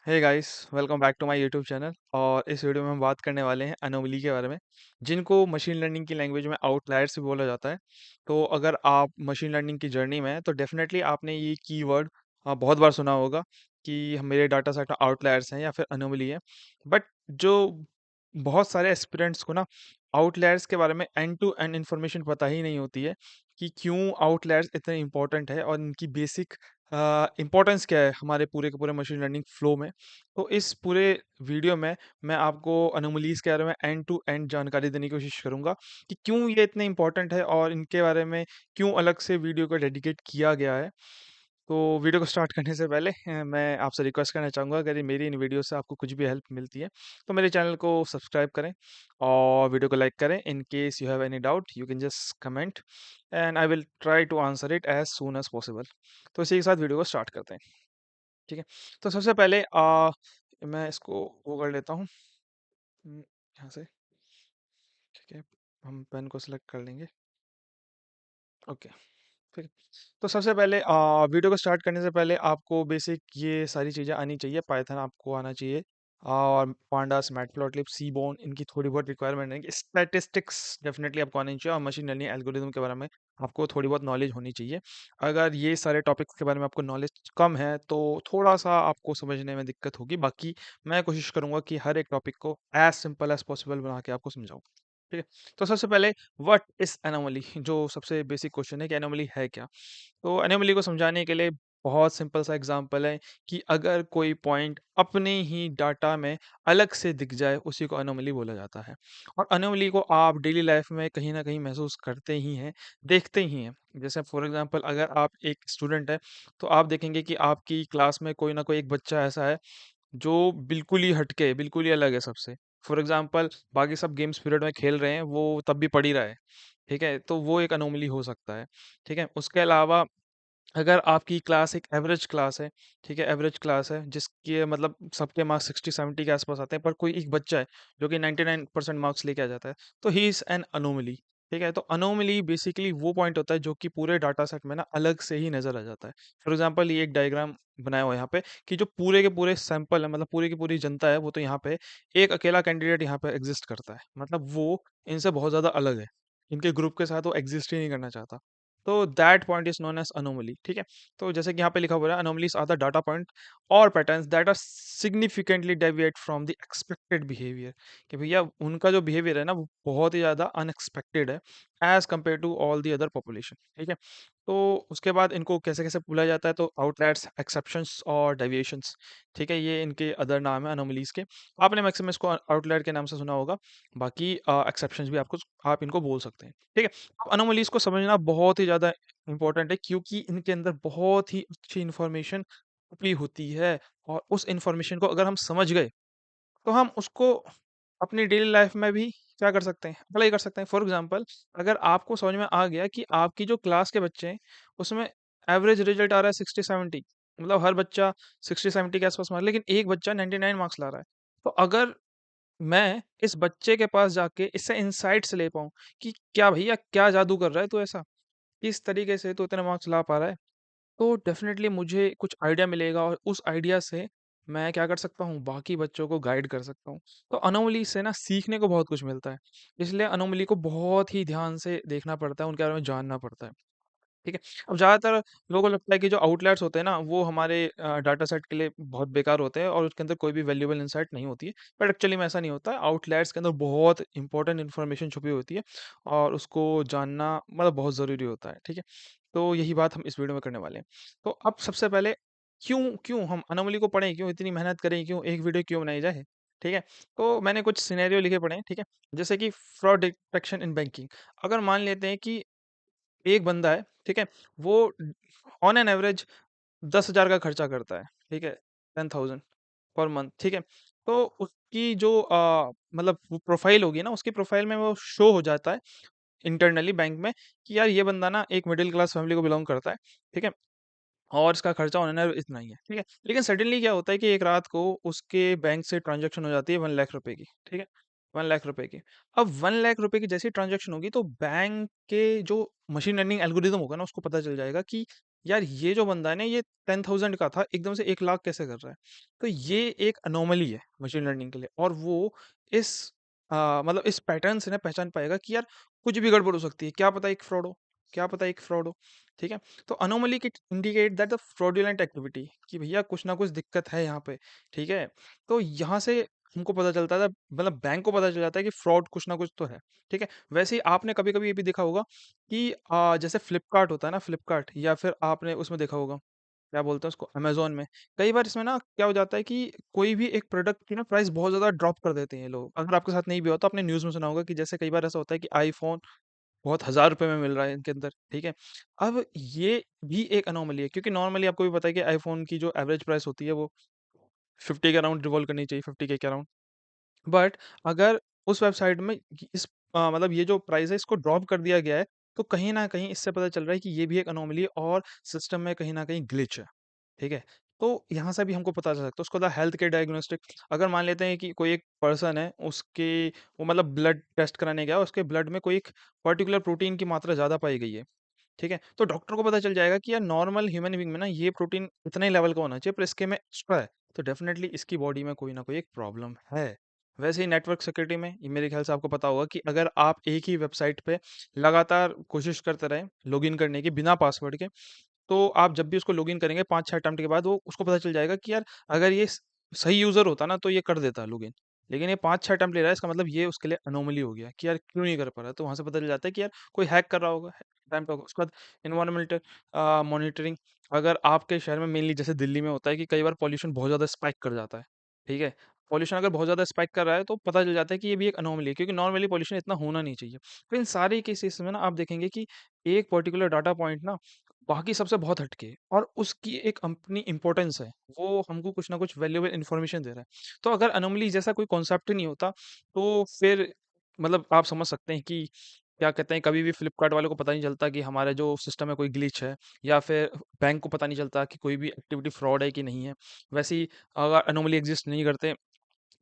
Hey guys, welcome back to my YouTube channel. और इस video में हम बात करने वाले हैं अनोमली के बारे में, जिनको मशीन लर्निंग की लैंग्वेज में आउटलायर्स भी बोला जाता है। तो अगर आप मशीन लर्निंग की जर्नी में हैं तो डेफिनेटली आपने ये कीवर्ड बहुत बार सुना होगा कि मेरे डाटा सेट में आउटलायर्स हैं या फिर अनोमली है। बट जो बहुत सारे एस्पिरेंट्स को ना आउटलायर्स के बारे में एंड टू एंड इन्फॉर्मेशन पता ही नहीं होती है कि क्यों आउटलायर्स इतने इंपॉर्टेंट है और इनकी बेसिक इम्पोर्टेंस क्या है हमारे पूरे के पूरे मशीन लर्निंग फ्लो में। तो इस पूरे वीडियो में मैं आपको अनोमलीज के बारे में एंड टू एंड जानकारी देने की कोशिश करूंगा कि क्यों ये इतने इंपॉर्टेंट है और इनके बारे में क्यों अलग से वीडियो को डेडिकेट किया गया है। तो वीडियो को स्टार्ट करने से पहले मैं आपसे रिक्वेस्ट करना चाहूँगा, अगर ये मेरी इन वीडियो से आपको कुछ भी हेल्प मिलती है तो मेरे चैनल को सब्सक्राइब करें और वीडियो को लाइक करें। In case you have any doubt you can just comment and I will try to answer it as soon as possible. तो इसी के साथ वीडियो को स्टार्ट करते हैं। ठीक है। तो सबसे पहले मैं इसको वो कर लेता हूँ। यहाँ से। ठीक है। हम पेन को सिलेक्ट कर लेंगे। ओके। ठीक है। तो सबसे पहले वीडियो को स्टार्ट करने से पहले आपको बेसिक ये सारी चीज़ें आनी चाहिए। पाइथन आपको आना चाहिए और पांडास, मैटप्लॉटलिब, सीबोन, इनकी थोड़ी बहुत रिक्वायरमेंट है। स्टैटिस्टिक्स डेफिनेटली आपको आनी चाहिए और मशीन लर्निंग एल्गोरिदम के बारे में आपको थोड़ी बहुत नॉलेज होनी चाहिए। अगर ये सारे टॉपिक्स के बारे में आपको नॉलेज कम है तो थोड़ा सा आपको समझने में दिक्कत होगी। बाकी मैं कोशिश करूंगा कि हर एक टॉपिक को एज सिंपल एज पॉसिबल बना के आपको समझाऊं। ठीक है। तो सबसे पहले व्हाट इज एनोमली, जो सबसे बेसिक क्वेश्चन है कि एनोमली है क्या। तो एनोमली को समझाने के लिए बहुत सिंपल सा एग्जांपल है कि अगर कोई पॉइंट अपने ही डाटा में अलग से दिख जाए उसी को एनोमली बोला जाता है। और एनोमली को आप डेली लाइफ में कहीं ना कहीं महसूस करते ही हैं, देखते ही हैं। जैसे फॉर एग्जांपल अगर आप एक स्टूडेंट है तो आप देखेंगे कि आपकी क्लास में कोई ना कोई एक बच्चा ऐसा है जो बिल्कुल ही हटके, बिल्कुल ही अलग है सबसे। फॉर एग्जांपल बाकी सब गेम्स पीरियड में खेल रहे हैं, वो तब भी पढ़ ही रहा है। ठीक है? तो वो एक अनोमली हो सकता है। ठीक है? उसके अलावा अगर आपकी क्लास एक एवरेज क्लास है, ठीक है? एवरेज क्लास है जिसके मतलब सबके मार्क्स 60-70 के आस-पास आते हैं, पर कोई एक बच्चा है जो कि 99% मार्क्स लेके आ जाता है, तो ही इज़ एन अनोमली। ठीक है? तो अनोमली बेसिकली वो पॉइंट होता है जो कि पूरे डाटा सेट में ना अलग से ही नज़र आ जाता है। फॉर एग्जांपल ये एक डायग्राम बनाया हुआ है यहाँ पे कि जो पूरे के पूरे सैंपल है, मतलब पूरी की पूरी जनता है, वो तो यहाँ पे एक अकेला कैंडिडेट यहाँ पे एग्ज़िस्ट करता है। मतलब वो इनसे बहुत ज़्यादा अलग है। इनके ग्रुप के साथ वो एग्ज़िस्ट ही नहीं करना चाहता। तो that point is known as anomaly. ठीक है। तो जैसे कि यहाँ पे लिखा हुआ है, anomalies are the data point और patterns that are significantly deviate from the expected behaviour. कि भैया उनका जो बिहेवियर है ना वो बहुत ही ज़्यादा अनएक्सपेक्टेड है as compare to all the other population. ठीक है। तो उसके बाद इनको कैसे कैसे बोला जाता है, तो आउटलायर्स, एक्सेप्शंस और डेविएशंस। ठीक है, ये इनके अदर नाम है अनोमलीज के। आपने मैक्सिमम इसको आउटलायर के नाम से सुना होगा। बाकी एक्सेप्शंस भी आपको, आप इनको बोल सकते हैं। ठीक है। अनोमलीज को समझना बहुत ही ज़्यादा इम्पोर्टेंट है क्योंकि इनके अंदर बहुत ही अच्छी इन्फॉर्मेशन छुपी होती है। और उस इन्फॉर्मेशन को अगर हम समझ गए तो हम उसको अपनी डेली लाइफ में भी क्या कर सकते हैं, अप्लाई कर सकते हैं। फॉर एग्जांपल अगर आपको समझ में आ गया कि आपकी जो क्लास के बच्चे हैं उसमें एवरेज रिजल्ट आ रहा है 60-70, मतलब हर बच्चा 60-70 के आसपास मार्क्स, लेकिन एक बच्चा 99 मार्क्स ला रहा है। तो अगर मैं इस बच्चे के पास जाके इससे इंसाइट्स ले पाऊँ कि क्या भैया क्या जादू कर रहा है तू ऐसा? किस तरीके से तू इतने मार्क्स ला पा रहा है? तो डेफ़िनेटली मुझे कुछ आइडिया मिलेगा और उस आइडिया से मैं क्या कर सकता हूँ, बाकी बच्चों को गाइड कर सकता हूँ। तो अनोमली से ना सीखने को बहुत कुछ मिलता है। इसलिए अनोमली को बहुत ही ध्यान से देखना पड़ता है, उनके बारे में जानना पड़ता है। ठीक है। अब ज़्यादातर लोगों को लगता है कि जो आउटलायर्स होते हैं ना वो हमारे डाटा सेट के लिए बहुत बेकार होते हैं और उसके अंदर कोई भी वैल्यूएबल इनसाइट नहीं होती है। बट एक्चुअली में ऐसा नहीं होता है। आउटलायर्स के अंदर बहुत इंपॉर्टेंट इन्फॉर्मेशन छुपी होती है और उसको जानना मतलब बहुत ज़रूरी होता है। ठीक है। तो यही बात हम इस वीडियो में करने वाले हैं। तो अब सबसे पहले क्यों क्यों हम अनोमली को पढ़ें, क्यों इतनी मेहनत करें, क्यों एक वीडियो क्यों बनाई जाए। ठीक है। तो मैंने कुछ सिनेरियो लिखे पड़े हैं। ठीक है। जैसे कि फ्रॉड डिटेक्शन इन बैंकिंग। अगर मान लेते हैं कि एक बंदा है, ठीक है? वो ऑन एन एवरेज 10,000 का खर्चा करता है, ठीक है? 10,000 पर मंथ, ठीक है? तो उसकी जो मतलब वो प्रोफ़ाइल होगी ना, उसकी प्रोफ़ाइल में वो शो हो जाता है इंटरनली बैंक में कि यार ये बंदा ना एक मिडल क्लास फैमिली को बिलॉन्ग करता है, ठीक है? और इसका खर्चा ऑन एन एवरेज इतना ही है, ठीक है? लेकिन सडनली क्या होता है कि एक रात को उसके बैंक से ट्रांज़ैक्शन हो जाती है 1 लाख रुपए की, ठीक है? 1 लाख रुपए की। अब 1 लाख रुपए की जैसे ही ट्रांज़ैक्शन होगी तो बैंक के जो मशीन लर्निंग एल्गोरिदम होगा ना उसको पता चल जाएगा कि यार ये जो बंदा है ना ये 10,000 का था एकदम से 1 लाख कैसे कर रहा है। तो ये एक अनोमली है मशीन लर्निंग के लिए, और वो इस मतलब इस पैटर्न से ना पहचान पाएगा कि यार कुछ भी गड़बड़ हो सकती है, क्या पता एक फ्रॉड हो, क्या पता एक फ्रॉड हो। ठीक है, तो अनोमली की indicate that the fraudulent activity, कि भैया कुछ ना कुछ दिक्कत है यहाँ पे। ठीक है, तो यहाँ से हमको पता चलता था, मतलब बैंक को पता चल जाता है कि फ्रॉड कुछ ना कुछ तो है। ठीक है, वैसे ही आपने कभी कभी ये भी देखा होगा कि जैसे फ्लिपकार्ट होता है ना, फ्लिपकार्ट, या फिर आपने उसमें देखा होगा, क्या बोलते हैं उसको, अमेज़न में। कई बार इसमें ना क्या हो जाता है कि कोई भी एक प्रोडक्ट की ना प्राइस बहुत ज़्यादा ड्रॉप कर देते हैं ये लोग। अगर आपके साथ नहीं भी होता, आपने न्यूज़ में सुना होगा कि जैसे कई बार ऐसा होता है कि आईफ़ोन बहुत हज़ार रुपए में मिल रहा है इनके अंदर, ठीक है? अब ये भी एक अनोमली है, क्योंकि नॉर्मली आपको भी पता है कि आईफ़ोन की जो एवरेज प्राइस होती है वो 50 के अराउंड रिवॉल्व करनी चाहिए, 50 के अराउंड। बट अगर उस वेबसाइट में इस मतलब ये जो प्राइस है इसको ड्रॉप कर दिया गया है, तो कहीं न कहीं इससे पता चल रहा है कि ये भी एक अनोमली है और सिस्टम में कहीं न कहीं ग्लिच है। ठीक है? तो यहाँ से भी हमको पता चल सकता है। उसके बाद हेल्थ केयर डायग्नोस्टिक, अगर मान लेते हैं कि कोई एक पर्सन है, उसके वो मतलब ब्लड टेस्ट कराने गया, उसके ब्लड में कोई एक पर्टिकुलर प्रोटीन की मात्रा ज़्यादा पाई गई है। ठीक है? तो डॉक्टर को पता चल जाएगा कि यार नॉर्मल ह्यूमन बीइंग में ना ये प्रोटीन इतने लेवल का होना चाहिए, पर इसके में एक्स्ट्रा है। तो डेफिनिटली इसकी बॉडी में कोई ना कोई एक प्रॉब्लम है। वैसे ही नेटवर्क सिक्योरिटी में ये मेरे ख्याल से आपको पता होगा कि अगर आप एक ही वेबसाइट पे लगातार कोशिश करते रहें लॉगिन करने की बिना पासवर्ड के, तो आप जब भी उसको लॉगिन करेंगे 5-6 अटेम्प्ट के बाद वो उसको पता चल जाएगा कि यार अगर ये सही यूज़र होता ना तो ये कर देता लॉगिन। लेकिन ये 5-6 अटेम्प्ट ले रहा है, इसका मतलब ये उसके लिए अनोमली हो गया कि यार क्यों नहीं कर पा रहा है। तो वहाँ से पता चल जाता है कि यार कोई हैक कर रहा होगा, टाइम पे होगा। उसके बाद एनवायरमेंटल मॉनिटरिंग, अगर आपके शहर में मेनली जैसे दिल्ली में होता है कि कई बार पॉल्यूशन बहुत ज़्यादा स्पाइक कर जाता है। ठीक है? पॉल्यूशन अगर बहुत ज़्यादा स्पाइक कर रहा है तो पता चल जाता है कि ये भी एक अनोमली है, क्योंकि नॉर्मली पॉल्यूशन इतना होना नहीं चाहिए। तो इन सारे केसेस में ना आप देखेंगे कि एक पर्टिकुलर डाटा पॉइंट ना बाकी सबसे बहुत हटके है और उसकी एक अपनी इम्पोर्टेंस है। वो हमको कुछ ना कुछ वैल्यूएबल इन्फॉर्मेशन दे रहा है। तो अगर अनोमली जैसा कोई कॉन्सेप्ट ही नहीं होता, तो फिर मतलब आप समझ सकते हैं कि क्या कहते हैं, कभी भी फ्लिपकार्ट वालों को पता नहीं चलता कि हमारा जो सिस्टम है कोई ग्लिच है, या फिर बैंक को पता नहीं चलता कि कोई भी एक्टिविटी फ्रॉड है कि नहीं है। वैसे ही अगर अनोमली एग्जिस्ट नहीं करते,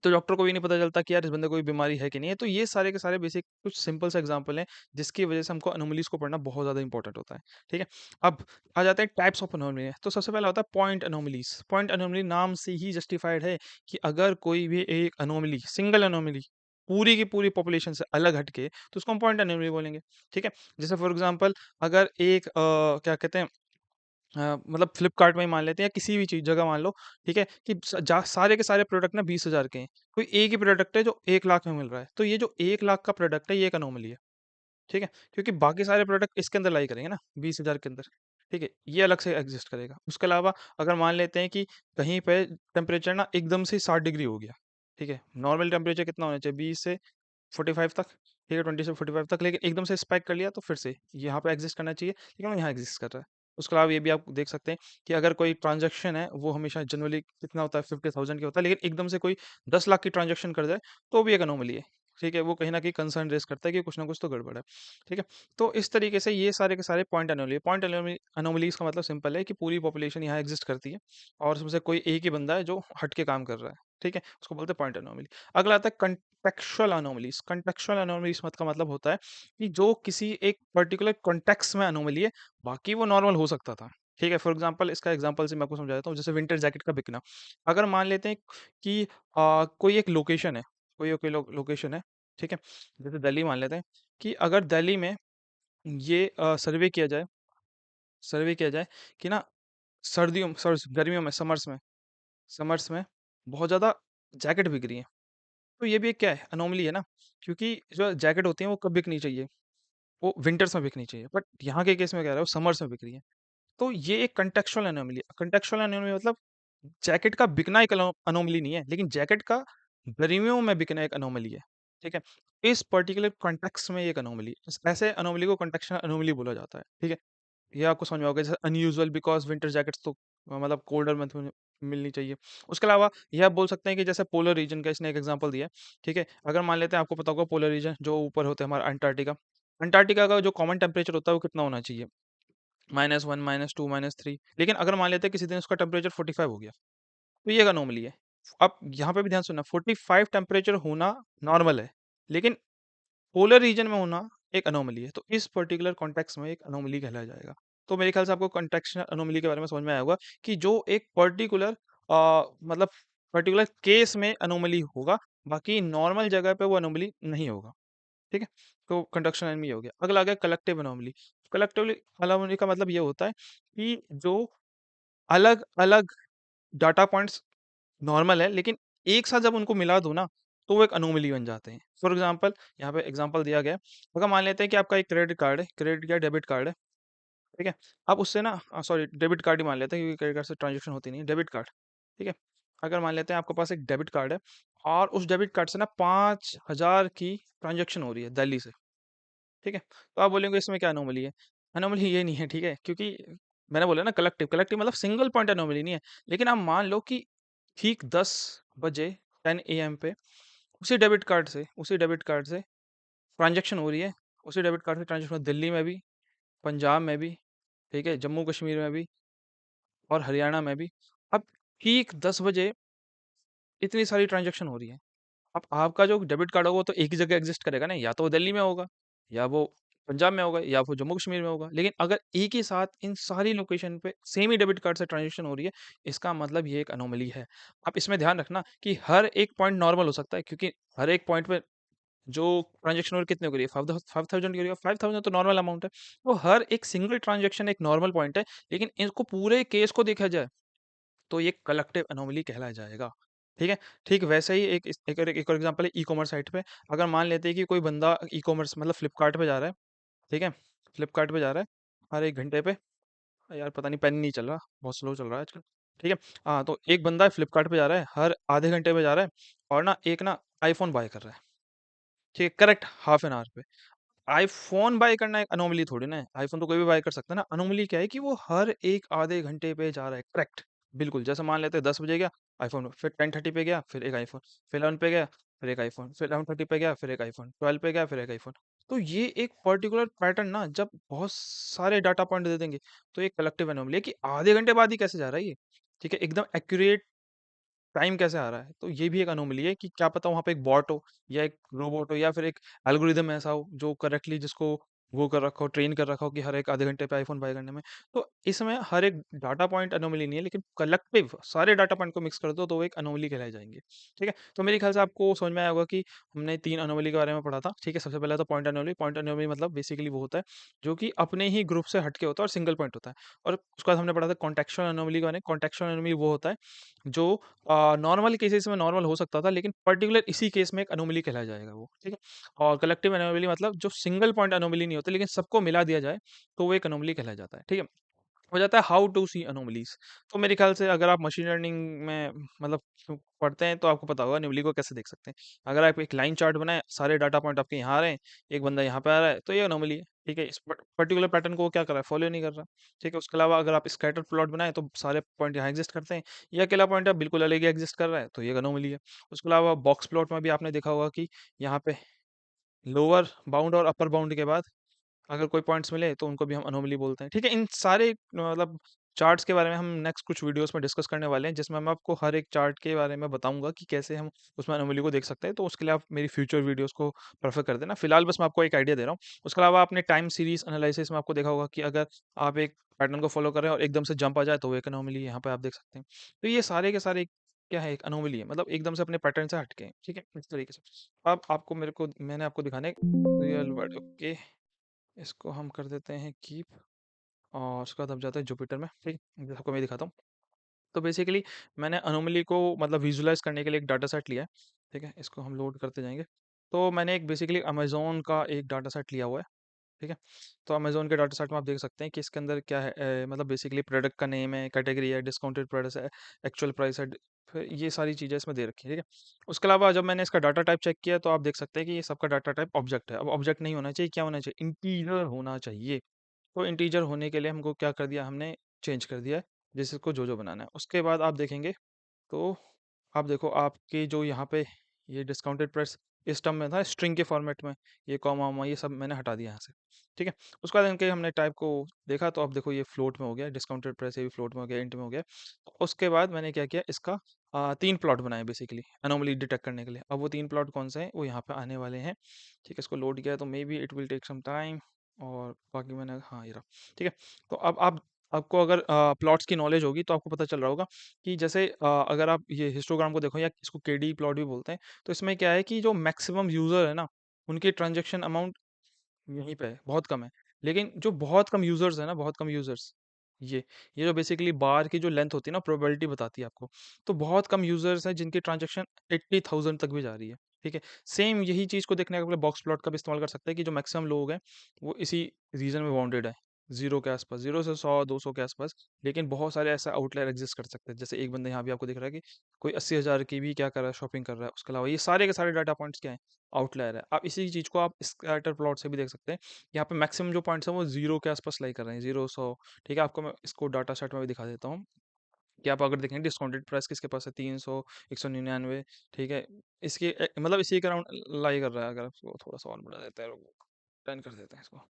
तो डॉक्टर को भी नहीं पता चलता कि यार इस बंदे को कोई बीमारी है कि नहीं है। तो ये सारे के सारे बेसिक कुछ सिंपल से एग्जांपल हैं जिसकी वजह से हमको अनोमलीज़ को पढ़ना बहुत ज़्यादा इंपॉर्टेंट होता है। ठीक है? अब आ जाते हैं टाइप्स ऑफ अनोमली। तो सबसे पहला होता है पॉइंट अनोमलीज़। पॉइंट अनोमली नाम से ही जस्टिफाइड है कि अगर कोई भी एक अनोमली, सिंगल अनोमली पूरी की पूरी पॉपुलेशन से अलग हटके, तो उसको हम पॉइंट अनोमली बोलेंगे। ठीक है? जैसे फॉर एग्जांपल अगर एक क्या कहते हैं, मतलब फ्लिपकार्ट में ही मान लेते हैं या किसी भी चीज़ जगह मान लो, ठीक है? कि सारे के सारे प्रोडक्ट ना 20,000 के हैं। कोई एक ही प्रोडक्ट है जो 1 लाख में मिल रहा है। तो ये जो 1 लाख का प्रोडक्ट है ये एक अनोमली है। ठीक है? क्योंकि बाकी सारे प्रोडक्ट इसके अंदर लाई करेंगे ना 20,000 के अंदर। ठीक है? ये अलग से एग्ज़िस्ट करेगा। उसके अलावा अगर मान लेते हैं कि कहीं पे टेम्परेचर ना एकदम से 60 डिग्री हो गया। ठीक है? नॉर्मल टेम्परेचर कितना होना चाहिए? 20 से 45 तक, ठीक है, 20 से 45 तक, लेकिन एकदम से स्पाइक कर लिया तो फिर से यहाँ पे एग्ज़िस्ट करना चाहिए, लेकिन वो यहाँ एग्ज़िस्ट कर रहा है। उसके अलावा ये भी आप देख सकते हैं कि अगर कोई ट्रांज़ैक्शन है, वो हमेशा जनरली कितना होता है, 50,000 की होता है, लेकिन एकदम से कोई 10 लाख की ट्रांज़ैक्शन कर जाए, तो भी एक अनोमली है। ठीक है? वो कहीं न कहीं कंसर्न रेज़ करता है कि कुछ ना कुछ तो गड़बड़ है। ठीक है? तो इस तरीके से ये सारे के सारे पॉइंट अनोमली है। पॉइंट अनोमलीज़ का मतलब सिंपल है कि पूरी पॉपुलेशन यहाँ एग्ज़िस्ट करती है और उसमें से कोई एक ही बंदा है जो हट के काम कर रहा है। ठीक है? उसको बोलते हैं पॉइंट अनोमली। अगला आता है कॉन्टेक्सुअल अनोमलीज़। कॉन्टेक्सुअल अनोमलीज़ मत का मतलब होता है कि जो किसी एक पर्टिकुलर कॉन्टेक्स्ट में अनोमली है, बाकी वो नॉर्मल हो सकता था। ठीक है? फॉर एग्ज़ाम्पल इसका एग्ज़ाम्पल से मैं आपको समझा देता हूँ, जैसे विंटर जैकेट का बिकना। अगर मान लेते हैं कि कोई एक लोकेशन है, कोई कोई लोकेशन है, ठीक है? जैसे दिल्ली मान लेते हैं कि अगर दिल्ली में ये सर्वे किया जाए कि ना गर्मियों में, समर्स में बहुत ज़्यादा जैकेट बिक रही हैं। तो ये भी एक क्या है, अनोमली है ना, क्योंकि जो जैकेट होती है वो कब बिकनी चाहिए, वो विंटर्स में बिकनी चाहिए, बट यहाँ के केस में कह रहा है वो समर्स में बिक रही है। तो ये एक कंटेक्चुअल अनोमली है। कंटेक्चुअल अनोमली मतलब जैकेट का बिकना एक अनोमली नहीं है, लेकिन जैकेट का गर्मियों में बिकना एक अनोमली है। ठीक है? इस पर्टिकुलर कॉन्टेक्स्ट में ये एक अनोमली, ऐसे अनोमली को कॉन्टेक्चुअल अनोमली बोला जाता है। ठीक है? ये आपको समझ में होगा, जैसे अनयूजुअल बिकॉज़ विंटर जैकेट्स तो मतलब कोल्डर मंथ में मिलनी चाहिए। उसके अलावा ये आप बोल सकते हैं कि जैसे पोलर रीजन का इसने एक एग्ज़ाम्पल दिया है, ठीक है? अगर मान लेते हैं आपको पता होगा पोलर रीजन जो ऊपर होते हैं हमारा अंटार्कटिका। अंटार्कटिका का जो कॉमन टेम्परेचर होता है वो कितना होना चाहिए? -1, -2, -3, लेकिन अगर मान लेते हैं किसी दिन उसका टेम्परेचर 45 हो गया, तो ये एक अनोमली है। अब यहाँ पे भी ध्यान सुनना, 45 टेम्परेचर होना नॉर्मल है, लेकिन पोलर रीजन में होना एक अनोमली है। तो इस पर्टिकुलर कॉन्टेक्स्ट में एक अनोमली कहलाया जाएगा। तो मेरे ख्याल से आपको कॉन्टेक्सचुअल एनोमली के बारे में समझ में आया होगा कि जो एक पर्टिकुलर मतलब पर्टिकुलर केस में एनोमली होगा, बाकी नॉर्मल जगह पे वो एनोमली नहीं होगा। ठीक है? तो कंडक्शन एनोमली हो गया। अगला आ गया कलेक्टिव एनोमली। कलेक्टिवली एनोमली का मतलब ये होता है कि जो अलग अलग डाटा पॉइंट्स नॉर्मल है, लेकिन एक साथ जब उनको मिला दो ना, तो वो एक अनोमली बन जाते हैं। फॉर एग्जांपल यहाँ पे एग्जांपल दिया गया है। अगर मान लेते हैं कि आपका एक क्रेडिट कार्ड है, क्रेडिट या डेबिट कार्ड है, ठीक है? आप उससे ना सॉरी डेबिट कार्ड ही मान लेते हैं क्योंकि क्रेडिट कार्ड से ट्रांजैक्शन होती नहीं है, डेबिट कार्ड, ठीक है? अगर मान लेते हैं आपके पास एक डेबिट कार्ड है और उस डेबिट कार्ड से ना 5000 की ट्रांजैक्शन हो रही है दिल्ली से, ठीक है? तो आप बोलेंगे इसमें क्या अनोमली है? अनोमली ये नहीं है, ठीक है? क्योंकि मैंने बोला ना कलेक्टिव, कलेक्टिव मतलब सिंगल पॉइंट अनोमली नहीं है। लेकिन आप मान लो कि ठीक 10 बजे 10 एएम पे उसी डेबिट कार्ड से ट्रांजैक्शन हो रही है। उसी डेबिट कार्ड से ट्रांजैक्शन दिल्ली में भी, पंजाब में भी, ठीक है? जम्मू कश्मीर में भी और हरियाणा में भी। अब ठीक 10 बजे इतनी सारी ट्रांजैक्शन हो रही है। अब आपका जो डेबिट कार्ड होगा वो तो एक ही जगह एग्जिस्ट करेगा ना, या तो वो दिल्ली में होगा, या वो पंजाब में होगा, या वो जम्मू कश्मीर में होगा। लेकिन अगर एक ही साथ इन सारी लोकेशन पे सेम ही डेबिट कार्ड से ट्रांजैक्शन हो रही है, इसका मतलब ये एक अनोमली है। आप इसमें ध्यान रखना कि हर एक पॉइंट नॉर्मल हो सकता है, क्योंकि हर एक पॉइंट पे जो ट्रांजैक्शन और कितने हो रही है, 5000 की हो रही है, 5000 तो नॉर्मल अमाउंट है। तो हर एक सिंगल ट्रांजैक्शन एक नॉर्मल पॉइंट है, लेकिन इसको पूरे केस को देखा जाए तो ये कलेक्टिव एनोमली कहलाया जाएगा। ठीक है? ठीक वैसे ही एक और एग्जांपल है ई-कॉमर्स साइट पे। अगर मान लेते हैं कि कोई बंदा ई-कॉमर्स मतलब फ्लिपकार्ट पे जा रहा है, ठीक है? फ्लिपकार्ट पे जा रहा है हर 1 घंटे पे, यार पता नहीं पेन नहीं चल रहा, बहुत स्लो चल रहा है आजकल। ठीक है? हाँ, तो एक बंदा फ्लिपकार्ट पे जा रहा है, हर आधे घंटे पे जा रहा है और ना एक ना आईफ़ोन बाय कर रहा है। ठीक है? करेक्ट हाफ एन आवर पे। आईफ़ोन बाय करना एक अनोमली थोड़ी ना है। आईफ़ोन तो कोई भी बाय कर सकता है ना। अनोमली क्या है कि वो हर एक आधे घंटे पे जा रहा है। करेक्ट, बिल्कुल। जैसे मान लेते हैं 10 बजे गया आईफ़ोन, फिर 10:30 पे गया, फिर एक आईफ़ोन, फिर 11 पे गया, फिर एक आईफ़ोन, फिर 11:30 पे गया, फिर एक आईफ़ोन, 12 पे गया, फिर एक आईफ़ोन। तो ये एक पर्टिकुलर पैटर्न ना जब बहुत सारे डाटा पॉइंट दे देंगे, तो ये कलेक्टिव एनोमली है कि आधे घंटे बाद ही कैसे जा रहा है ये। ठीक है? एकदम एक्यूरेट टाइम कैसे आ रहा है? तो ये भी एक अनोमली है कि क्या पता वहाँ पे एक बॉट हो या एक रोबोट हो या फिर एक एल्गोरिदम ऐसा हो जो करेक्टली जिसको वो कर रखा हो, ट्रेन कर रखा हो कि हर एक आधे घंटे पे आईफ़ोन बाय करने में। तो इसमें हर एक डाटा पॉइंट अनोमली नहीं है, लेकिन कलेक्टिव सारे डाटा पॉइंट को मिक्स कर दो तो वो एक अनोमली कहलाए जाएँगे। ठीक है? तो मेरे ख़्याल से आपको समझ में आया होगा कि हमने 3 अनोमली के बारे में पढ़ा था। ठीक है? सबसे पहले तो पॉइंट अनोमली मतलब बेसिकली वो होता है जो कि अपने ही ग्रुप से हट के होता है और सिंगल पॉइंट होता है। और उसके बाद हमने पढ़ा था कॉन्टेक्सुअल अनोमली के बारे में। कॉन्टेक्सुअल अनोमली वो होता है जो नॉर्मल केसेस में नॉर्मल हो सकता था, लेकिन पर्टिकुलर इसी केस में एक अनोमली कहलाया जाएगा वो, ठीक है? और कलेक्टिव अनोमली मतलब जो सिंगल पॉइंट अनोमली नहीं होती, लेकिन सबको मिला दिया जाए, तो वो एक अनोमली कहलाया जाता है, ठीक है? हो जाता है हाउ टू सी अनोमलीज़। तो मेरे ख्याल से अगर आप मशीन लर्निंग में मतलब पढ़ते हैं, तो आपको पता होगा अनोमली को कैसे देख सकते हैं। अगर आप एक लाइन चार्ट बनाएँ, सारे डाटा पॉइंट आपके यहाँ आ रहे हैं, एक बंदा यहाँ पे आ रहा है, तो ये अनोमली है, ठीक है? इस पर्टिकुलर पैटर्न को वो क्या कर रहा है, फॉलो नहीं कर रहा, ठीक है? उसके अलावा अगर आप स्कैटर प्लॉट बनाएँ, तो सारे पॉइंट यहाँ एग्ज़िस्ट करते हैं। ये अकेला पॉइंट है बिल्कुल अलग ही एग्ज़िस्ट कर रहा है, तो ये एक अनोमली है। उसके अलावा बॉक्स प्लॉट में भी आपने देखा होगा कि यहाँ पे लोअर बाउंड और अपर बाउंड के बाद अगर कोई पॉइंट्स मिले तो उनको भी हम अनोमली बोलते हैं। ठीक है? इन सारे मतलब चार्ट्स के बारे में हम नेक्स्ट कुछ वीडियोस में डिस्कस करने वाले हैं, जिसमें मैं आपको हर एक चार्ट के बारे में बताऊँगा कि कैसे हम उसमें अनोमली को देख सकते हैं। तो उसके लिए आप मेरी फ्यूचर वीडियोस को प्रेफ़र कर देना। फिलहाल बस मैं आपको एक आइडिया दे रहा हूँ। उसके अलावा आपने टाइम सीरीज़ एनालिसिस में आपको देखा होगा कि अगर आप एक पैटर्न को फ़ॉलो कर रहे हैं और एकदम से जंप आ जाए तो वो एक अनोमली है, यहाँ पे आप देख सकते हैं। तो ये सारे के सारे क्या है, एक अनोमली है, मतलब एकदम से अपने पैटर्न से हट के हैं। ठीक है? इस तरीके से। अब आपको मैंने आपको दिखाने रियल वर्ल्ड ओके। इसको हम कर देते हैं कीप और उसके बाद हम जाते हैं जुपिटर में। ठीक है, जैसे आपको मैं दिखाता हूँ। तो बेसिकली मैंने अनोमली को मतलब विजुलाइज करने के लिए एक डाटा सेट लिया है। ठीक है, इसको हम लोड करते जाएंगे। तो मैंने एक बेसिकली अमेजोन का एक डाटा सेट लिया हुआ है। ठीक है, तो अमेजोन के डाटा सेट में आप देख सकते हैं कि इसके अंदर क्या है, मतलब बेसिकली प्रोडक्ट का नेम है, कैटेगरी है, डिस्काउंटेड प्राइस है, एक्चुअल प्राइस है, फिर ये सारी चीज़ें इसमें दे रखी है। ठीक है, उसके अलावा जब मैंने इसका डाटा टाइप चेक किया तो आप देख सकते हैं कि ये सबका डाटा टाइप ऑब्जेक्ट है। अब ऑब्जेक्ट नहीं होना चाहिए, क्या होना चाहिए, इंटीजर होना चाहिए। तो इंटीजर होने के लिए हमको क्या कर दिया, हमने चेंज कर दिया है जिसको जो बनाना है। उसके बाद आप देखेंगे तो आप देखो आपके जो यहाँ पे ये डिस्काउंटेड प्राइस इस टर्म में था स्ट्रिंग के फॉर्मेट में, ये कॉमा वॉमा ये सब मैंने हटा दिया यहाँ से। ठीक है, उसके बाद इनके हमने टाइप को देखा तो अब देखो ये फ्लोट में हो गया, डिस्काउंटेड प्राइस ये भी फ्लोट में हो गया, इंट में हो गया। उसके बाद मैंने क्या किया, इसका 3 प्लॉट बनाए बेसिकली एनोमली डिटेक्ट करने के लिए। अब वो 3 प्लॉट कौन से हैं वो यहाँ पे आने वाले हैं। ठीक है, इसको लोड किया तो maybe it will take some time. और बाकी मैंने, हाँ, ये रहा। ठीक है। तो अब आप, आपको अगर प्लॉट्स की नॉलेज होगी तो आपको पता चल रहा होगा कि जैसे अगर आप ये हिस्टोग्राम को देखो, या इसको केडी प्लॉट भी बोलते हैं, तो इसमें क्या है कि जो मैक्सिमम यूजर है ना, उनकी ट्रांजेक्शन अमाउंट यहीं पे है, बहुत कम है। लेकिन जो बहुत कम यूजर्स है ना, बहुत कम यूजर्स, ये ये जो बेसिकली बार की जो लेंथ होती है ना, प्रोबेबिलिटी बताती है आपको। तो बहुत कम यूजर्स हैं जिनकी ट्रांजैक्शन 80,000 तक भी जा रही है। ठीक है। सेम यही चीज को देखने के लिए बॉक्स प्लॉट का भी इस्तेमाल कर सकते हैं कि जो मैक्सिमम लोग हैं वो इसी रीजन में बाउंडेड है, जीरो के आसपास, 0 से 100 200 के आसपास। लेकिन बहुत सारे ऐसा आउटलायर एग्जिस्ट कर सकते हैं, जैसे एक बंदा यहाँ भी आपको दिख रहा है कि कोई 80,000 की भी क्या कर रहा है, शॉपिंग कर रहा है। उसके अलावा ये सारे के सारे डाटा पॉइंट्स क्या है, आउटलायर है। आप इसी चीज को आप स्कैटर प्लॉट से भी देख सकते हैं। यहाँ पे मैक्सिमम जो पॉइंट्स हैं वो जीरो के आसपास लाई कर रहे हैं, 0 100। ठीक है, आपको मैं इसको डाटा सेट में भी दिखा देता हूँ कि आप अगर देखें डिस्काउंटेड प्राइस किसके पास है, 300, 199। ठीक है, इसके मतलब इसी के अराउंड लाई कर रहा है। अगर आपको थोड़ा सा और बढ़ा देते हैं, 10 कर देते हैं इसको।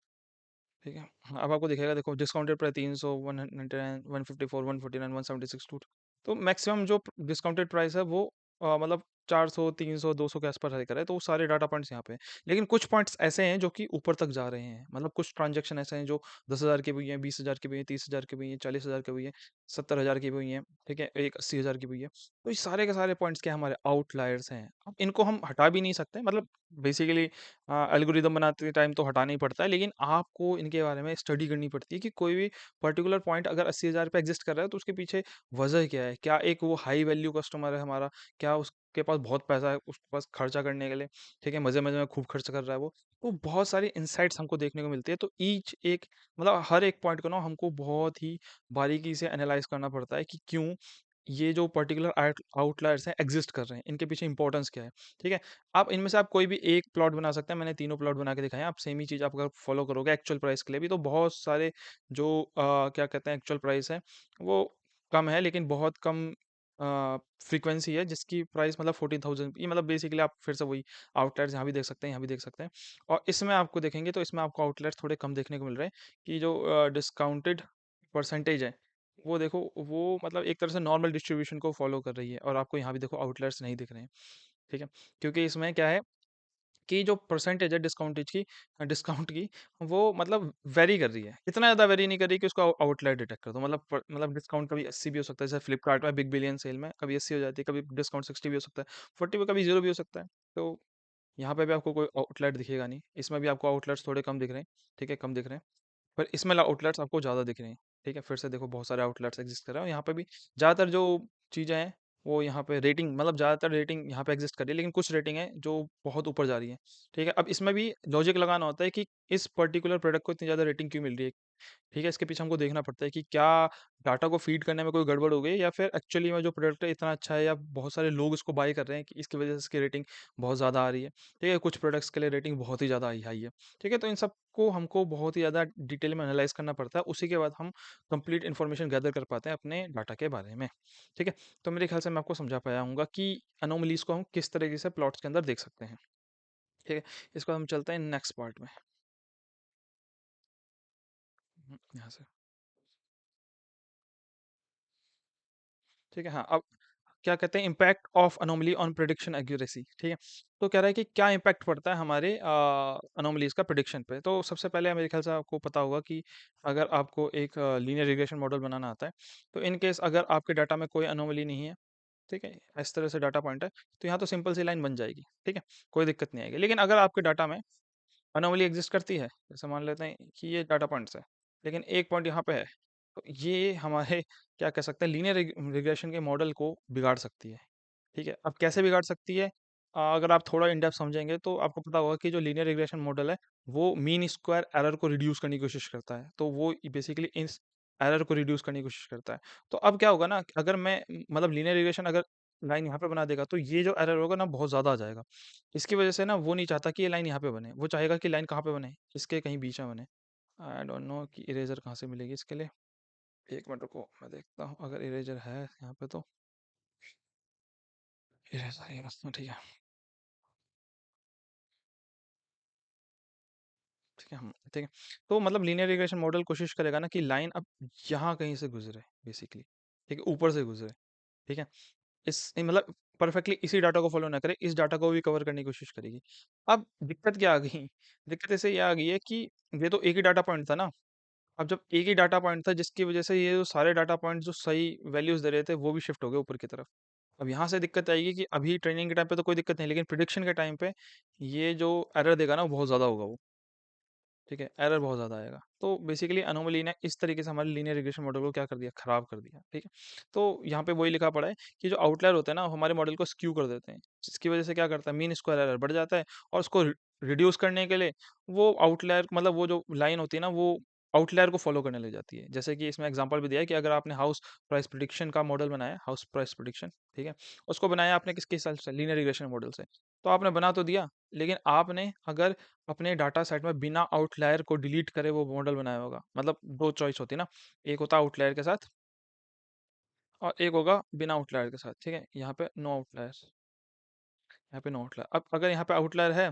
ठीक है। हाँ, अब आपको दिखेगा, देखो डिस्काउंटेड प्राइस 300, 199, 154, 149, 176 टू। तो मैक्सिमम जो डिस्काउंटेड प्राइस है वो मतलब 400, 300, 200 के आसपास रह कर है। तो वो सारे डाटा पॉइंट्स यहाँ पे हैं। लेकिन कुछ पॉइंट्स ऐसे हैं जो कि ऊपर तक जा रहे हैं, मतलब कुछ ट्रांजेक्शन ऐसे हैं जो 10,000 के भी हैं, 20,000 के भी हैं, 30,000 के भी हैं, 40,000 के भी हैं, 70,000 की भी हैं। ठीक है, एक 80,000 की भी है। तो ये सारे के सारे पॉइंट्स क्या हमारे आउटलायर्स हैं। अब इनको हम हटा भी नहीं सकते, मतलब बेसिकली एल्गोरिदम बनाते टाइम तो हटाना ही पड़ता है। लेकिन आपको इनके बारे में स्टडी करनी पड़ती है कि कोई भी पर्टिकुलर पॉइंट अगर 80,000 पे एग्जिस्ट कर रहा है तो उसके पीछे वजह क्या है। क्या एक वो हाई वैल्यू कस्टमर है हमारा, क्या उसके पास बहुत पैसा है उसके पास खर्चा करने के लिए। ठीक है, मजे मजे में खूब खर्च कर रहा है वो। तो बहुत सारी इंसाइट्स हमको देखने को मिलती है। तो ईच एक, मतलब हर एक पॉइंट को ना हमको बहुत ही बारीकी से एनालाइज करना पड़ता है कि क्यों ये जो पर्टिकुलर आउटलायर्स हैं एग्जिस्ट कर रहे हैं, इनके पीछे इंपॉर्टेंस क्या है। ठीक है। आप इनमें से आप कोई भी एक प्लॉट बना सकते हैं। मैंने तीनों प्लॉट बना के दिखाए हैं। आप सेम ही चीज़ आप अगर फॉलो करोगे एक्चुअल प्राइस के लिए भी, तो बहुत सारे जो क्या कहते हैं एक्चुअल प्राइस है वो कम है, लेकिन बहुत कम फ्रीक्वेंसी है जिसकी प्राइस मतलब 14,000। ये मतलब बेसिकली आप फिर से वही आउटलेट्स यहाँ भी देख सकते हैं, यहाँ भी देख सकते हैं। और इसमें आपको देखेंगे तो इसमें आपको आउटलेट्स थोड़े कम देखने को मिल रहे हैं कि जो डिस्काउंटेड परसेंटेज है वो देखो, वो मतलब एक तरह से नॉर्मल डिस्ट्रीब्यूशन को फॉलो कर रही है। और आपको यहाँ भी देखो आउटलेट्स नहीं दिख रहे हैं। ठीक है, क्योंकि इसमें क्या है कि जो परसेंटेज है डिस्काउंटेज की, डिस्काउंट की, वो मतलब वेरी कर रही है। इतना ज़्यादा वेरी नहीं कर रही कि उसको आउटलायर डिटेक्ट कर दो। मतलब डिस्काउंट कभी 80 भी हो सकता है, जैसे फ्लिपकार्ट में बिग बिलियन सेल में कभी 80 हो जाती है, कभी डिस्काउंट 60 भी हो सकता है, 40 पे कभी 0 भी हो सकता है। तो यहाँ पे भी आपको कोई आउटलेट दिखेगा नहीं। इसमें भी आपको आउटलेट्स थोड़े कम दिख रहे हैं। ठीक है, कम दिख रहे हैं। पर इसमें आउटलेट्स आपको ज़्यादा दिख रहे हैं। ठीक है, फिर से देखो बहुत सारे आउटलेट्स एग्जिस्ट कर रहे हैं। और यहाँ पे भी ज़्यादातर जो चीज़ें हैं वो यहाँ पे रेटिंग, मतलब ज़्यादातर रेटिंग यहाँ पे एग्जिस्ट कर रही है, लेकिन कुछ रेटिंग है जो बहुत ऊपर जा रही है। ठीक है, अब इसमें भी लॉजिक लगाना होता है कि इस पर्टिकुलर प्रोडक्ट को इतनी ज़्यादा रेटिंग क्यों मिल रही है। ठीक है, इसके पीछे हमको देखना पड़ता है कि क्या डाटा को फीड करने में कोई गड़बड़ हो गई, या फिर एक्चुअली में जो प्रोडक्ट है इतना अच्छा है, या बहुत सारे लोग इसको बाय कर रहे हैं कि इसकी वजह से इसकी रेटिंग बहुत ज़्यादा आ रही है। ठीक है, कुछ प्रोडक्ट्स के लिए रेटिंग बहुत ही ज़्यादा हाई हाई है। ठीक है, तो इन सब को हमको बहुत ही ज़्यादा डिटेल में एनालाइज करना पड़ता है। उसी के बाद हम कंप्लीट इन्फॉर्मेशन गैदर कर पाते हैं अपने डाटा के बारे में। ठीक है, तो मेरे ख्याल से मैं आपको समझा पाया हूँ कि अनोमलीज को हम किस तरीके से प्लॉट्स के अंदर देख सकते हैं। ठीक है, इसको हम चलते हैं नेक्स्ट पार्ट में। यहाँ से। ठीक है, हाँ, अब क्या कहते हैं impact of anomaly on prediction accuracy. ठीक है, तो कह रहा है कि क्या इम्पैक्ट पड़ता है हमारे अनोमलीज का प्रिडिक्शन पे। तो सबसे पहले मेरे ख्याल से आपको पता होगा कि अगर आपको एक लीनियर रिग्रेशन मॉडल बनाना आता है, तो इन केस अगर आपके डाटा में कोई अनोमली नहीं है, ठीक है, इस तरह से डाटा पॉइंट है, तो यहाँ तो सिंपल सी लाइन बन जाएगी। ठीक है, कोई दिक्कत नहीं आएगी। लेकिन अगर आपके डाटा में अनोमली एग्जिस्ट करती है, जैसे मान लेते हैं कि ये डाटा पॉइंट्स है, लेकिन एक पॉइंट यहाँ पे है, तो ये हमारे क्या कह सकते हैं लीनियर रिग्रेशन के मॉडल को बिगाड़ सकती है। ठीक है, अब कैसे बिगाड़ सकती है, अगर आप थोड़ा इन डेप्थ समझेंगे तो आपको पता होगा कि जो लीनियर रिग्रेशन मॉडल है वो मीन स्क्वायर एरर को रिड्यूस करने की कोशिश करता है। तो वो बेसिकली इस एरर को रिड्यूस करने की कोशिश करता है। तो अब क्या होगा ना, अगर मैं मतलब लीनियर रिग्रेशन अगर लाइन यहाँ पे बना देगा तो ये जो एरर होगा ना बहुत ज़्यादा आ जाएगा। इसकी वजह से ना वो नहीं चाहता कि ये लाइन यहाँ पे बने, वो चाहेगा कि लाइन कहाँ पे बने, इसके कहीं बीच में बने। आई डोंट नो कि इरेजर कहाँ से मिलेगी इसके लिए। एक मिनट रुको, मैं देखता हूँ अगर इरेजर है यहाँ पे तो। इरेजर ये रहा, ठीक है। ठीक है, हम ठीक है। तो मतलब लीनियर रिग्रेशन मॉडल कोशिश करेगा ना कि लाइन अब यहाँ कहीं से गुजरे बेसिकली। ठीक है, ऊपर से गुजरे। ठीक है, इस मतलब परफेक्टली इसी डाटा को फॉलो ना करे, इस डाटा को भी कवर करने की कोशिश करेगी। अब दिक्कत क्या आ गई? दिक्कत ऐसे ये आ गई है कि ये तो एक ही डाटा पॉइंट था ना। अब जब एक ही डाटा पॉइंट था जिसकी वजह से ये जो सारे डाटा पॉइंट जो सही वैल्यूज दे रहे थे वो भी शिफ्ट हो गए ऊपर की तरफ। अब यहाँ से दिक्कत आएगी कि अभी ट्रेनिंग के टाइम पे तो कोई दिक्कत नहीं, लेकिन प्रिडिक्शन के टाइम पे ये जो एरर देगा ना वो बहुत ज़्यादा होगा वो। ठीक है, एरर बहुत ज़्यादा आएगा। तो बेसिकली अनोमली ने इस तरीके से हमारे लीनियर रिग्रेशन मॉडल को क्या कर दिया, खराब कर दिया। ठीक है, तो यहाँ पे वही लिखा पड़ा है कि जो आउटलायर होते हैं ना, वो हमारे मॉडल को स्क्यू कर देते हैं, जिसकी वजह से क्या करता है, मीन स्क्वायर एरर बढ़ जाता है। और उसको रिड्यूस करने के लिए वो आउटलायर, मतलब वो जो लाइन होती है ना, वो आउटलायर को फॉलो करने लग जाती है। जैसे कि इसमें एग्जांपल भी दिया है कि अगर आपने हाउस प्राइस प्रिडिक्शन का मॉडल बनाया, हाउस प्राइस प्रिडिक्शन, ठीक है, उसको बनाया आपने किसके हिसाब से, लीनियर रिग्रेशन मॉडल से। तो आपने बना तो दिया, लेकिन आपने अगर अपने डाटा सेट में बिना आउटलायर को डिलीट करे वो मॉडल बनाया होगा, मतलब दो चॉइस होती है ना, एक होता है आउटलायर के साथ और एक होगा बिना आउटलायर के साथ। ठीक है, यहाँ पे नो आउटलायर, यहाँ पे नो आउटलायर। अब अगर यहाँ पे आउटलायर है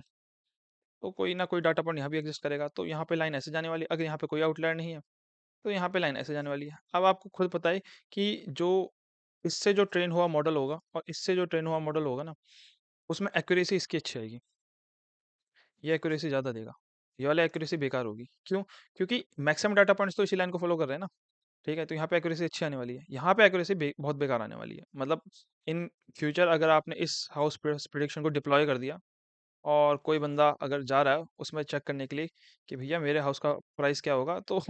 तो कोई ना कोई डाटा पॉइंट यहाँ भी एग्जिस्ट करेगा, तो यहाँ पे लाइन ऐसे जाने वाली है। अगर यहाँ पे कोई आउटलायर नहीं है तो यहाँ पे लाइन ऐसे जाने वाली है। अब आपको खुद पता है कि जो इससे जो ट्रेन हुआ मॉडल होगा और इससे जो ट्रेन हुआ मॉडल होगा ना, उसमें एक्यूरेसी इसकी अच्छी आएगी, ये एक्यूरेसी ज़्यादा देगा, ये वाला एक्यूरेसी बेकार होगी। क्यों? क्योंकि मैक्सिमम डाटा पॉइंट्स तो इसी लाइन को फॉलो कर रहे हैं ना। ठीक है, तो यहाँ पे एक्यूरेसी अच्छी आने वाली है, यहाँ पे एक्यूरेसी बहुत बेकार आने वाली है। मतलब इन फ्यूचर अगर आपने इस हाउस प्रिडिक्शन को डिप्लॉय कर दिया और कोई बंदा अगर जा रहा है उसमें चेक करने के लिए कि भैया मेरे हाउस का प्राइस क्या होगा, तो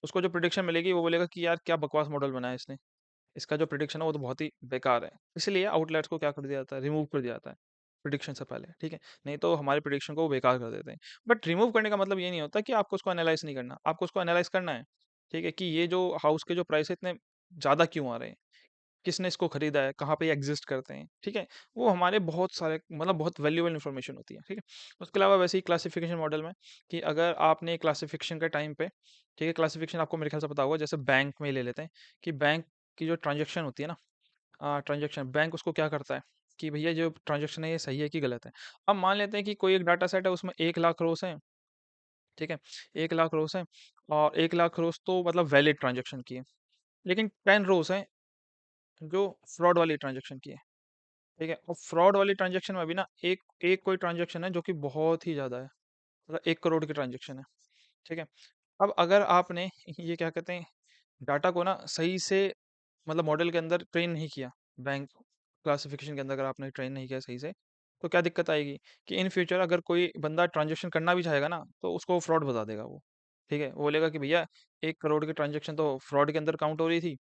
उसको जो प्रिडिक्शन मिलेगी वो बोलेगा कि यार क्या बकवास मॉडल बनाया इसने, इसका जो प्रिडिक्शन है वो तो बहुत ही बेकार है। इसलिए आउटलायर्स को क्या कर दिया जाता है, रिमूव कर दिया जाता है प्रिडिक्शन से पहले। ठीक है, नहीं तो हमारे प्रिडिक्शन को वो बेकार कर देते हैं। बट रिमूव करने का मतलब ये नहीं होता कि आपको उसको एनालाइज नहीं करना, आपको उसको एनालाइज करना है। ठीक है, कि ये जो हाउस के जो प्राइस है इतने ज़्यादा क्यों आ रहे हैं, किसने इसको खरीदा है, कहाँ पे ये एग्जिस्ट करते हैं। ठीक है, वो हमारे बहुत सारे, मतलब बहुत वैल्यूएबल इन्फॉर्मेशन होती है। ठीक है, उसके अलावा वैसे ही क्लासिफिकेशन मॉडल में कि अगर आपने क्लासिफिकेशन के टाइम पे, ठीक है, क्लासिफिकेशन आपको मेरे ख्याल से पता होगा, जैसे बैंक में ही ले लेते हैं कि बैंक की जो ट्रांजेक्शन होती है ना, ट्रांजेक्शन, बैंक उसको क्या करता है कि भैया जो ट्रांजेक्शन है ये सही है कि गलत है। अब मान लेते हैं कि कोई एक डाटा सेट है उसमें 1 लाख रोज है। ठीक है, 1 लाख रोज है और 1 लाख रोज तो मतलब वैलिड ट्रांजेक्शन की है, लेकिन 10 रोज है जो फ्रॉड वाली ट्रांजेक्शन की है। ठीक है, और फ्रॉड वाली ट्रांजेक्शन में भी ना एक एक कोई ट्रांजेक्शन है जो कि बहुत ही ज़्यादा है, मतलब 1 करोड़ की ट्रांजेक्शन है। ठीक है, अब अगर आपने ये क्या कहते हैं, डाटा को ना सही से, मतलब मॉडल के अंदर ट्रेन नहीं किया, बैंक क्लासिफिकेशन के अंदर अगर आपने ट्रेन नहीं किया सही से, तो क्या दिक्कत आएगी कि इन फ्यूचर अगर कोई बंदा ट्रांजेक्शन करना भी चाहेगा ना तो उसको फ्रॉड बता देगा वो। ठीक है, वो बोलेगा कि भैया 1 करोड़ की ट्रांजेक्शन तो फ्रॉड के अंदर काउंट हो रही थी,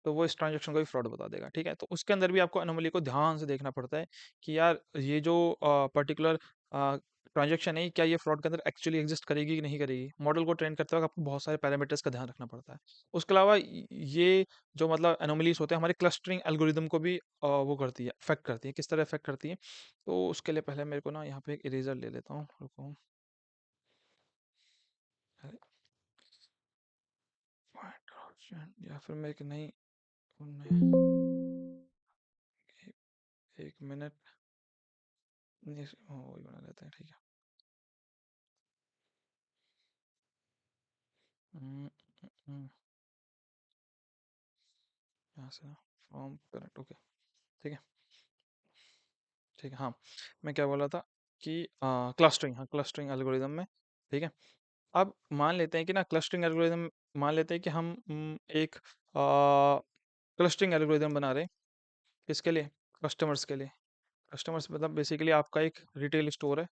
तो वो इस ट्रांजेक्शन को भी फ्रॉड बता देगा। ठीक है, तो उसके अंदर भी आपको अनोमली को ध्यान से देखना पड़ता है कि यार ये जो पर्टिकुलर ट्रांजेक्शन है क्या ये फ्रॉड के अंदर एक्चुअली एग्जिस्ट करेगी कि नहीं करेगी। मॉडल को ट्रेन करते वक्त आपको बहुत सारे पैरामीटर्स का ध्यान रखना पड़ता है। उसके अलावा ये जो मतलब एनोमलीज होते हैं हमारे क्लस्टरिंग एल्गोरिदम को भी वो करती है, अफेक्ट करती है। किस तरह अफेक्ट करती है, तो उसके लिए पहले मेरे को ना यहाँ पे एक इरेजर ले लेता हूँ, रुको। अरे, या फिर मैं एक नई, एक मिनट, वही बना लेते हैं। ठीक है, हम्म, हम्म, यहाँ से फॉर्म करेक्ट, ओके। ठीक है, ठीक है, हाँ, मैं क्या बोला था कि क्लस्टरिंग, हाँ क्लस्टरिंग एल्गोरिदम में। ठीक है, अब मान लेते हैं कि ना क्लस्टरिंग एल्गोरिदम, मान लेते हैं कि हम एक क्लस्टरिंग एल्गोरिदम बना रहे हैं, किसके लिए, कस्टमर्स के लिए। कस्टमर्स मतलब बेसिकली आपका एक रिटेल स्टोर है,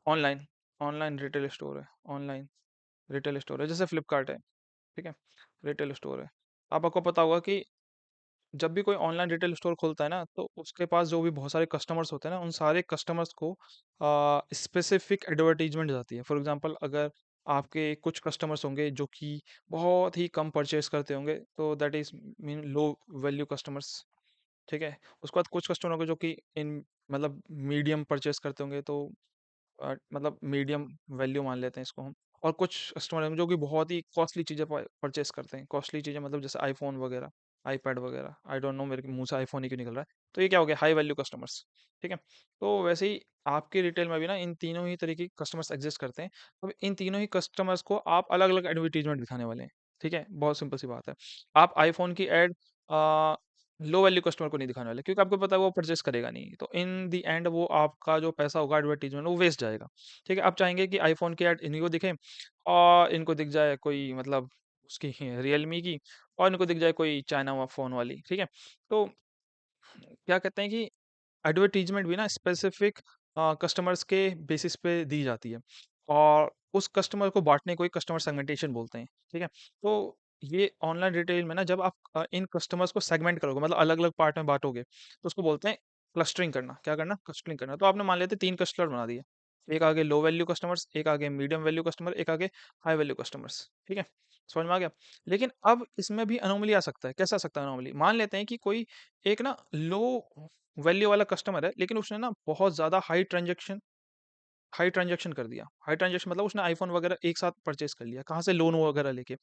ऑनलाइन, ऑनलाइन रिटेल स्टोर है, ऑनलाइन रिटेल स्टोर है, जैसे फ्लिपकार्ट है। ठीक है, रिटेल स्टोर है। अब आपको पता होगा कि जब भी कोई ऑनलाइन रिटेल स्टोर खोलता है ना तो उसके पास जो भी बहुत सारे कस्टमर्स होते हैं ना, उन सारे कस्टमर्स को स्पेसिफिक एडवर्टीजमेंट जाती है। फॉर एग्जांपल अगर आपके कुछ कस्टमर्स होंगे जो कि बहुत ही कम परचेस करते होंगे, तो that is mean low value customers. ठीक है, उसके बाद कुछ कस्टमर होंगे जो कि इन मतलब मीडियम परचेस करते होंगे, तो मतलब मीडियम वैल्यू मान लेते हैं इसको हम। और कुछ कस्टमर हैं जो कि बहुत ही कॉस्टली चीज़ें परचेस करते हैं, कॉस्टली चीज़ें मतलब जैसे आईफोन वगैरह, आईपैड वगैरह। आई डोंट नो, मेरे के मुंह से आईफोन ही क्यों निकल रहा है। तो ये क्या हो गया, हाई वैल्यू कस्टमर्स। ठीक है, तो वैसे ही आपके रिटेल में भी ना इन तीनों ही तरीके के कस्टमर्स एग्जिस्ट करते हैं। अब इन तीनों ही कस्टमर्स को आप अलग अलग एडवर्टीजमेंट दिखाने वाले हैं। ठीक है, बहुत सिंपल सी बात है। आप आईफोन की एड लो वैल्यू कस्टमर को नहीं दिखाने वाले, क्योंकि आपको पता है वो परचेस करेगा नहीं। तो इन द एंड वो आपका जो पैसा होगा एडवर्टीजमेंट वो वेस्ट जाएगा। ठीक है, आप चाहेंगे कि आईफोन की ऐड इन्हीं को दिखे और इनको दिख जाए कोई मतलब उसकी रियलमी की, और इनको दिख जाए कोई चाइना फ़ोन वाली। ठीक है, तो क्या कहते हैं कि एडवर्टीजमेंट भी ना स्पेसिफिक कस्टमर्स के बेसिस पे दी जाती है, और उस कस्टमर को बांटने को ही कस्टमर सेगमेंटेशन बोलते हैं। ठीक है, तो ये ऑनलाइन रिटेल में ना जब आप इन कस्टमर्स को सेगमेंट करोगे, मतलब अलग अलग पार्ट में बांटोगे, तो उसको बोलते हैं क्लस्टरिंग करना। क्या करना? क्लस्टरिंग करना। तो आपने मान लेते 3 क्लस्टर बना दिए, एक आगे लो वैल्यू कस्टमर्स, एक आगे मीडियम वैल्यू कस्टमर, एक आगे हाई वैल्यू कस्टमर्स। ठीक है, समझ में आ गया? लेकिन अब इसमें भी अनोमली आ सकता है। कैसा आ सकता है अनोमली? मान लेते हैं कि कोई एक ना लो वैल्यू वाला कस्टमर है, लेकिन उसने ना बहुत ज़्यादा हाई ट्रांज़ैक्शन कर दिया। हाई ट्रांज़ैक्शन मतलब उसने आईफ़ोन वगैरह एक साथ परचेज़ कर लिया। कहाँ से? लोन वगैरह लेके।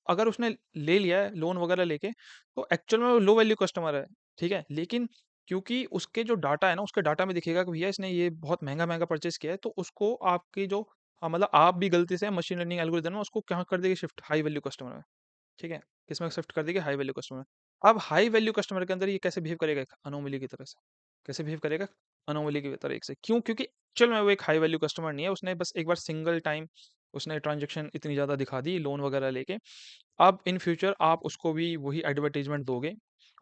अगर उसने ले लिया है लोन वगैरह लेके, तो एक्चुअल में वो लो वैल्यू कस्टमर है, ठीक है? लेकिन क्योंकि उसके जो डाटा है ना, उसके डाटा में दिखेगा कि भैया इसने ये बहुत महँगा-महँगा परचेज़ किया है, तो उसको आपकी जो मतलब आप भी गलती से मशीन लर्निंग एल्गोरिदम में उसको कहाँ कर देगी शिफ्ट? हाई वैल्यू कस्टमर में। ठीक है? किसमें शिफ्ट कर देगी? हाई वैल्यू कस्टमर में। अब हाई वैल्यू कस्टमर के अंदर ये कैसे बिहेव करेगा? एक अनोमली की तरह से। कैसे बिहेव करेगा? अनोमली की तरह से। क्यों? क्योंकि एक्चुअल में वो एक हाई वैल्यू कस्टमर नहीं है, उसने बस एक बार सिंगल टाइम उसने ट्रांज़ैक्शन इतनी ज़्यादा दिखा दी लोन वगैरह लेके। अब इन फ्यूचर आप उसको भी वही एडवर्टाइज़मेंट दोगे,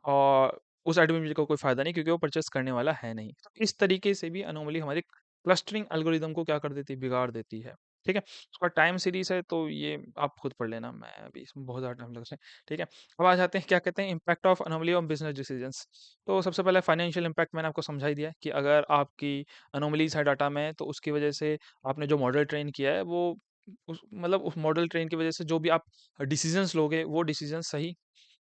और उस एडवर्टाइज़मेंट का कोई फ़ायदा नहीं, क्योंकि वो परचेज़ करने वाला है नहीं। तो इस तरीके से भी अनोमली हमारी क्लस्टरिंग एल्गोरिदम को क्या कर देती है? बिगाड़ देती है। ठीक है? उसका टाइम सीरीज़ है, तो ये आप खुद पढ़ लेना, मैं अभी इसमें बहुत ज़्यादा टाइम लग जाए। ठीक है? अब आ जाते हैं क्या कहते हैं impact of anomaly on business decisions. तो सबसे पहले फाइनेंशियल इम्पैक्ट मैंने आपको समझा ही दिया है कि अगर आपकी अनोमलीज़ है डाटा में, तो उसकी वजह से आपने जो मॉडल ट्रेन किया है वो उस मॉडल ट्रेन की वजह से जो भी आप डिसीजंस लोगे वो डिसीजंस सही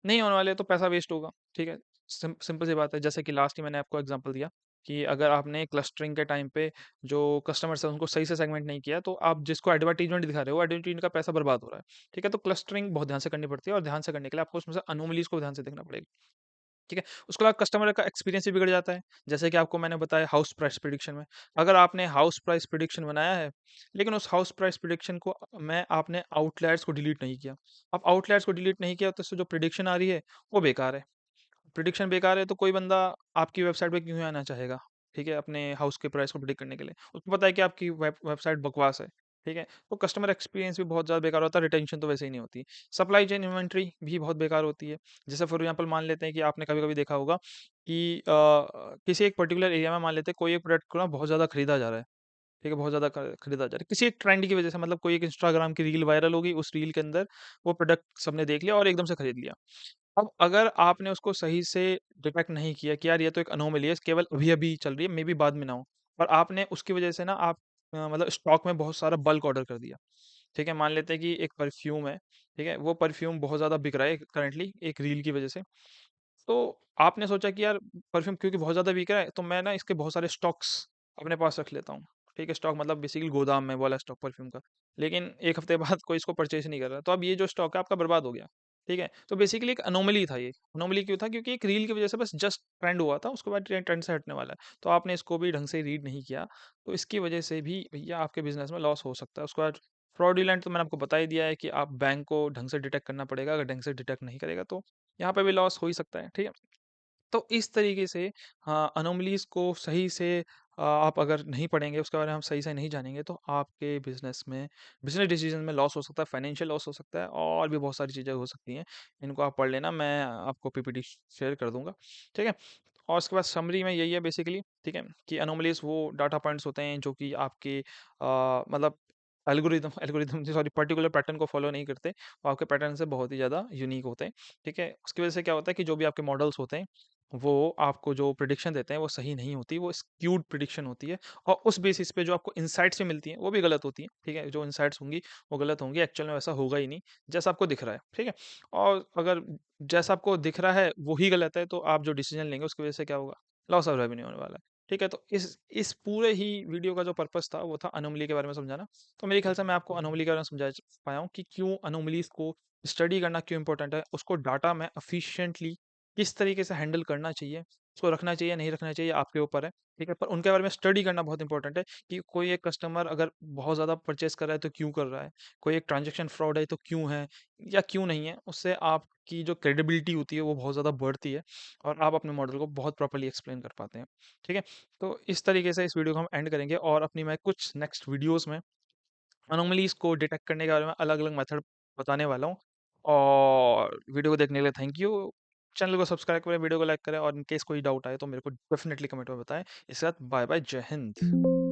नहीं होने वाले, तो पैसा वेस्ट होगा। ठीक है, सिंपल सी बात है। जैसे कि लास्ट ही मैंने आपको एग्जांपल दिया कि अगर आपने क्लस्टरिंग के टाइम पे जो कस्टमर्स है उनको सही से सेगमेंट नहीं किया, तो आप जिसको एडवर्टीजमेंट दिखा रहे हो एडवर्टीजमेंट का पैसा बर्बाद हो रहा है। ठीक है, तो क्लस्टरिंग बहुत ध्यान से करनी पड़ती है, और ध्यान से करने के लिए आपको उसमें से अनोमलीज को ध्यान से देखना पड़ेगा। ठीक है? उसके बाद कस्टमर का एक्सपीरियंस भी बिगड़ जाता है। जैसे कि आपको मैंने बताया हाउस प्राइस प्रिडिक्शन में, अगर आपने हाउस प्राइस प्रिडिक्शन बनाया है, लेकिन उस हाउस प्राइस प्रिडिक्शन को में आपने आउटलायर्स को डिलीट नहीं किया। अब आउटलायर्स को डिलीट नहीं किया, तो इससे जो प्रिडिक्शन आ रही है, वो बेकार है। प्रिडिक्शन बेकार है, तो कोई बंदा आपकी वेबसाइट पे क्यों आना चाहेगा? ठीक है? अपने हाउस के प्राइस को प्रिडिक्ट करने के लिए। उसको पता है कि आपकी वेबसाइट बकवास है। ठीक है? तो कस्टमर एक्सपीरियंस भी बहुत ज़्यादा बेकार होता है, रिटेंशन तो वैसे ही नहीं होती। सप्लाई चेन इन्वेंटरी भी बहुत बेकार होती है। जैसे फॉर एग्ज़ाम्पल मान लेते हैं कि आपने कभी-कभी देखा होगा कि किसी एक पर्टिकुलर एरिया में मान लेते हैं कोई एक प्रोडक्ट को ना बहुत ज़्यादा खरीदा जा रहा है। ठीक है? बहुत ज़्यादा ख खरीदा जा रहा है। किसी एक ट्रेंड की वजह से, मतलब कोई एक इंस्टाग्राम की रील वायरल हो गई, उस रील के अंदर वो प्रोडक्ट सबने देख लिया और एकदम से खरीद लिया। अब अगर आपने उसको सही से डिटेक्ट नहीं किया कि यार ये तो एक अनोमली है, केवल अभी-अभी चल रही है, मे बी बाद में ना हो, और आपने उसकी वजह से ना आप मतलब स्टॉक में बहुत सारा बल्क ऑर्डर कर दिया। ठीक है? मान लेते हैं कि एक परफ्यूम है, ठीक है? वो परफ्यूम बहुत ज़्यादा बिक रहा है करंटली एक रील की वजह से। तो आपने सोचा कि यार परफ्यूम क्योंकि बहुत ज़्यादा बिक रहा है, तो मैं ना इसके बहुत सारे स्टॉक्स अपने पास रख लेता हूँ। ठीक है? स्टॉक मतलब बेसिकली गोदाम में वाला स्टॉक परफ्यूम का। लेकिन 1 हफ्ते बाद कोई इसको परचेज़ नहीं कर रहा, तो अब ये जो स्टॉक है आपका बर्बाद हो गया। ठीक है? तो बेसिकली एक अनोमली था ये। अनोमली क्यों था? क्योंकि एक रील की वजह से बस जस्ट ट्रेंड हुआ था, उसके बाद ट्रेंड से हटने वाला है। तो आपने इसको भी ढंग से रीड नहीं किया, तो इसकी वजह से भी भैया आपके बिज़नेस में लॉस हो सकता है। उसके बाद फ्रॉडुलेंट तो मैंने आपको बता ही दिया है कि आप बैंक को ढंग से डिटेक्ट करना पड़ेगा, अगर ढंग से डिटेक्ट नहीं करेगा तो यहाँ पे भी लॉस हो ही सकता है। ठीक है? तो इस तरीके से हाँ, अनोमलीज़ को सही से आप अगर नहीं पढ़ेंगे, उसके बारे में हम सही से नहीं जानेंगे, तो आपके बिज़नेस डिसीज़न में लॉस हो सकता है, फाइनेंशियल लॉस हो सकता है, और भी बहुत सारी चीज़ें हो सकती हैं। इनको आप पढ़ लेना, मैं आपको पीपीटी शेयर कर दूँगा, ठीक है? और उसके बाद समरी में यही है बेसिकली, ठीक है? कि अनोमलीज़ वो डाटा पॉइंट्स होते हैं जो कि आपके मतलब एल्गोरिदम सॉरी पर्टिकुलर पैटर्न को फॉलो नहीं करते, वो आपके पैटर्न से बहुत ही ज़्यादा यूनिक होते हैं, ठीक है? उसकी वजह से क्या होता है कि जो भी आपके मॉडल्स होते हैं, वो आपको जो प्रेडिक्शन देते हैं वो सही नहीं होती, वो स्क्यूड प्रेडिक्शन होती है, और उस बेसिस पे जो आपको इनसाइट्स भी मिलती हैं वो भी गलत होती हैं। ठीक है, जो इनसाइट्स होंगी वो गलत होंगी, एक्चुअल में वैसा होगा ही नहीं जैसा आपको दिख रहा है। ठीक है, और अगर जैसा आपको दिख रहा है वो ही गलत है, तो आप जो डिसीजन लेंगे उसकी वजह से क्या होगा? लॉस ऑफ रेवेन्यू होने वाला है। ठीक है, तो इस पूरे ही वीडियो का जो पर्पस था वो था अनोमली के बारे में समझाना। तो मेरे ख्याल से मैं आपको अनोमली के बारे में समझा पाया हूँ कि क्यों अनोमलीज को स्टडी करना क्यों इंपॉर्टेंट है, उसको डाटा में एफिशिएंटली किस तरीके से हैंडल करना चाहिए, उसको रखना चाहिए, नहीं रखना चाहिए, आपके ऊपर है, ठीक है? पर उनके बारे में स्टडी करना बहुत इंपॉर्टेंट है कि कोई एक कस्टमर अगर बहुत ज़्यादा परचेज़ कर रहा है, तो क्यों कर रहा है? कोई एक ट्रांज़ैक्शन फ्रॉड है, तो क्यों है या क्यों नहीं है? उससे आपकी जो क्रेडिबिलिटी होती है, वो बहुत ज़्यादा बढ़ती है और आप अपने मॉडल को बहुत प्रॉपर्ली एक्सप्लेन कर पाते हैं, ठीक है? तो इस तरीके से इस वीडियो को हम एंड करेंगे और अपनी मैं कुछ नेक्स्ट वीडियोज़ में अनोमलीज़ को डिटेक्ट करने के बारे में अलग-अलग मेथड बताने वाला हूँ और वीडियो को देखने के लिए थैंक यू। चैनल को सब्सक्राइब करें, वीडियो को लाइक करें और इन केस कोई डाउट आए तो मेरे को डेफ़िनेटली कमेंट में बताएँ। इसके साथ बाय-बाय, जय हिंद।